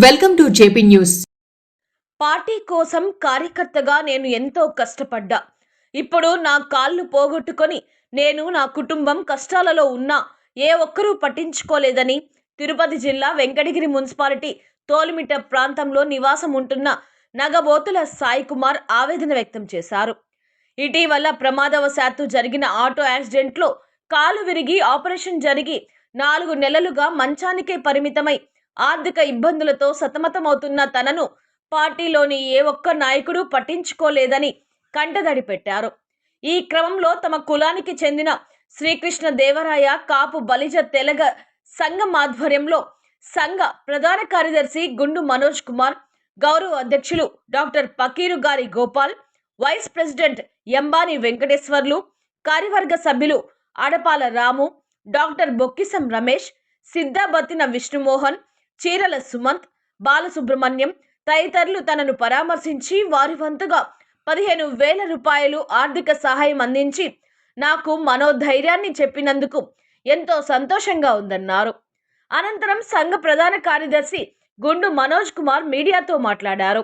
Welcome to JP news. Party కోసం కార్యకర్తగా నేను ఎంతో కష్టపడ్డా. ఇప్పుడు నా కాళ్ళు పోగొట్టుకొని నేను నా కుటుంబం కష్టాలలో ఉన్నా ఏ ఒక్కరూ పట్టించుకోలేదని తిరుపతి జిల్లా వెంకటగిరి మున్సిపాలిటీ తోలిమిట్ట ప్రాంతంలో నివాసం ఉంటున్న నగబోతుల సాయి కుమార్ ఆవేదన వ్యక్తం చేశారు. ఇటీవల ప్రమాదవశాత్తు జరిగిన ఆటో యాక్సిడెంట్లో కాలు విరిగి ఆపరేషన్ జరిగి 4 నెలలుగా మంచానికే పరిమితమై ఆర్థిక ఇబ్బందులతో సతమతమవుతున్న తనను పార్టీలోని ఏ ఒక్క నాయకుడు పట్టించుకోలేదని కంటదడి పెట్టారు. ఈ క్రమంలో తమ కులానికి చెందిన శ్రీకృష్ణ దేవరాయ కాపు బలిజ తెలగ సంఘం ఆధ్వర్యంలో సంఘ ప్రధాన కార్యదర్శి గుండు మనోజ్ కుమార్, గౌరవ అధ్యక్షులు డాక్టర్ పకీరు గారి గోపాల్, వైస్ ప్రెసిడెంట్ ఎంబాని వెంకటేశ్వర్లు, కార్యవర్గ సభ్యులు అడపాల రాము, డాక్టర్ బొక్కిసం రమేష్, సిద్ధాబత్తిన విష్ణుమోహన్, చీరల సుమంత్, బాలసుబ్రహ్మణ్యం తదితరులు తనను పరామర్శించి వారి వంతుగా 15,000 రూపాయలు ఆర్థిక సహాయం అందించి నాకు మనోధైర్యాన్ని చెప్పినందుకు ఎంతో సంతోషంగా ఉందన్నారు. అనంతరం సంఘ ప్రధాన కార్యదర్శి గుండు మనోజ్ కుమార్ మీడియాతో మాట్లాడారు.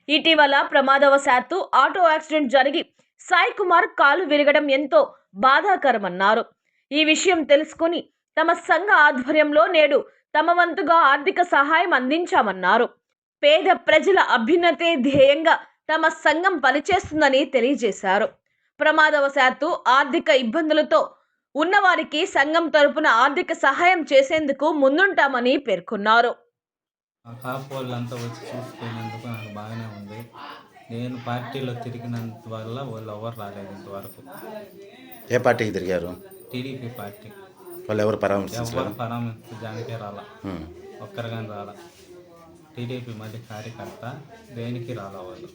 ఇటీవల ప్రమాదవశాత్తు ఆటో యాక్సిడెంట్ జరిగి సాయి కుమార్ కాలు విరగడం ఎంతో బాధాకరమన్నారు. ఈ విషయం తెలుసుకుని తమ సంఘ ఆధ్వర్యంలో నేడు తమ వంతుగా ఆర్థిక సహాయం అందించామన్నారు. పేద ప్రజల అభ్యున్నతే ధ్యేయంగా తమ సంఘం పనిచేస్తుందని తెలియజేశారు. ప్రమాదవశాత్తు ఆర్థిక ఇబ్బందులతో ఉన్నవారికి సంఘం తరపున ఆర్థిక సహాయం చేసేందుకు ముందుంటామని పేర్కొన్నారు. కాపు వాళ్ళంతా వచ్చి చూసుకునేందుకు నాకు బాగానే ఉంది. నేను పార్టీలో తిరిగినంత వల్ల వాళ్ళు ఎవరు రాలేదు ఇంతవరకు. ఏ పార్టీకి తిరిగారు? TDP party. వాళ్ళు ఎవరు పరామర్శించడానికే రాలా, ఒక్కరు కానీ రాలా. టీడీపీ మళ్ళీ కార్యకర్త దేనికి రాలా వాళ్ళు.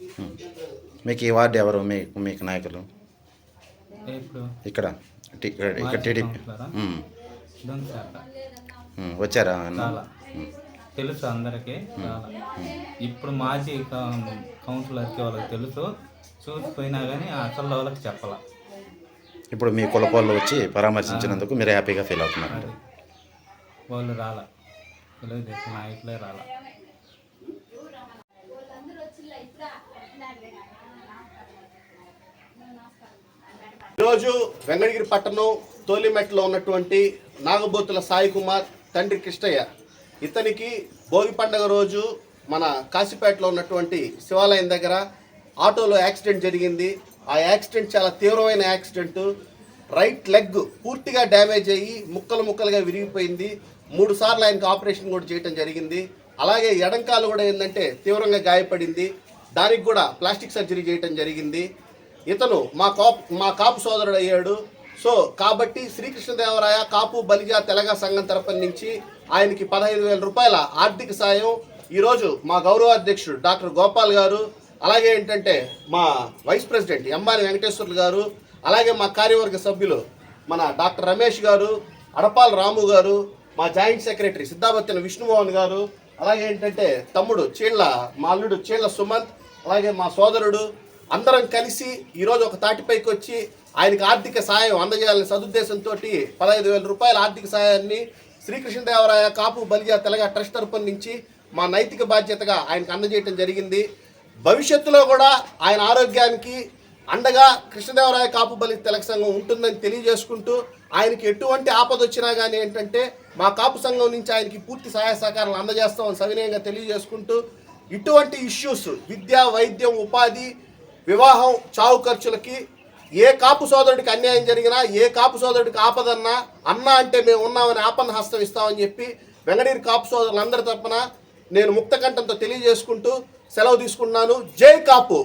మీకు ఈ వార్డు ఎవరు మీకు నాయకులు? ఇప్పుడు ఇక్కడ టీడీపీ వచ్చారా? రాలా, తెలుసు అందరికీ రాలా. ఇప్పుడు మాజీ కౌన్సిలర్కి వాళ్ళకి తెలుసు, చూసిపోయినా కానీ అసలు వాళ్ళకి చెప్పాల. ఇప్పుడు మీ కులపోళ్ళు వచ్చి పరామర్శించినందుకు మీరు హ్యాపీగా ఫీల్ అవుతున్నారు? వాళ్ళు రాలా, తెలుగుదేశం నాయకులే రాలా. ఈరోజు వెంకటగిరి పట్టణం తోలిమెట్లో ఉన్నటువంటి నాగబోతుల సాయి కుమార్ తండ్రి కృష్ణయ్య, ఇతనికి భోగి పండుగ రోజు మన కాశీపేటలో ఉన్నటువంటి శివాలయం దగ్గర ఆటోలో యాక్సిడెంట్ జరిగింది. ఆ యాక్సిడెంట్ చాలా తీవ్రమైన యాక్సిడెంట్. రైట్ లెగ్ పూర్తిగా డ్యామేజ్ అయ్యి ముక్కలుగా విరిగిపోయింది. 3 సార్లు ఆయనకు ఆపరేషన్ కూడా చేయడం జరిగింది. అలాగే ఎడంకాలు కూడా ఏంటంటే తీవ్రంగా గాయపడింది, దానికి కూడా ప్లాస్టిక్ సర్జరీ చేయడం జరిగింది. ఇతను మా కాపు సోదరుడు అయ్యాడు. సో కాబట్టి శ్రీకృష్ణదేవరాయ కాపు బలిజ తెలగ సంఘం తరపున నుంచి ఆయనకి 15,000 రూపాయల ఆర్థిక సాయం ఈరోజు మా గౌరవ అధ్యక్షుడు డాక్టర్ గోపాల్ గారు, అలాగే ఏంటంటే మా వైస్ ప్రెసిడెంట్ ఎంబాని వెంకటేశ్వర్లు గారు, అలాగే మా కార్యవర్గ సభ్యులు మన డాక్టర్ రమేష్ గారు, అడపాల రాము గారు, మా జాయింట్ సెక్రటరీ సిద్ధాబత్తిన విష్ణుమోహన్ గారు, అలాగే ఏంటంటే తమ్ముడు మా అల్లుడు చీళ్ల సుమంత్, అలాగే మా సోదరుడు అందరం కలిసి ఈరోజు ఒక తాటిపైకి వచ్చి ఆయనకి ఆర్థిక సాయం అందజేయాలని సదుద్దేశంతో 15,000 రూపాయల ఆర్థిక సాయాన్ని శ్రీకృష్ణదేవరాయ కాపు బలిజ తెలగ ట్రస్ట్ తరపున నుంచి మా నైతిక బాధ్యతగా ఆయనకు అందజేయటం జరిగింది. భవిష్యత్తులో కూడా ఆయన ఆరోగ్యానికి అండగా కృష్ణదేవరాయ కాపు బలిజ తెలగ సంఘం ఉంటుందని తెలియజేసుకుంటూ, ఆయనకి ఎటువంటి ఆపద వచ్చినా కానీ ఏంటంటే మా కాపు సంఘం నుంచి ఆయనకి పూర్తి సహాయ సహకారాలు అందజేస్తామని సవినయంగా తెలియజేసుకుంటూ, ఇటువంటి ఇష్యూస్ విద్య, వైద్యం, ఉపాధి, వివాహం, చావు ఖర్చులకి ఏ కాపు సోదరుడికి అన్యాయం జరిగినా, ఏ కాపు సోదరుడికి ఆపదన్నా అన్న అంటే మేము ఉన్నామని ఆపన్న హస్తం ఇస్తామని చెప్పి వెంకటగిరి కాపు సోదరులందరి తరపున నేను ముక్త కంఠంతో తెలియజేసుకుంటూ సెలవు తీసుకుంటున్నాను. జై కాపు.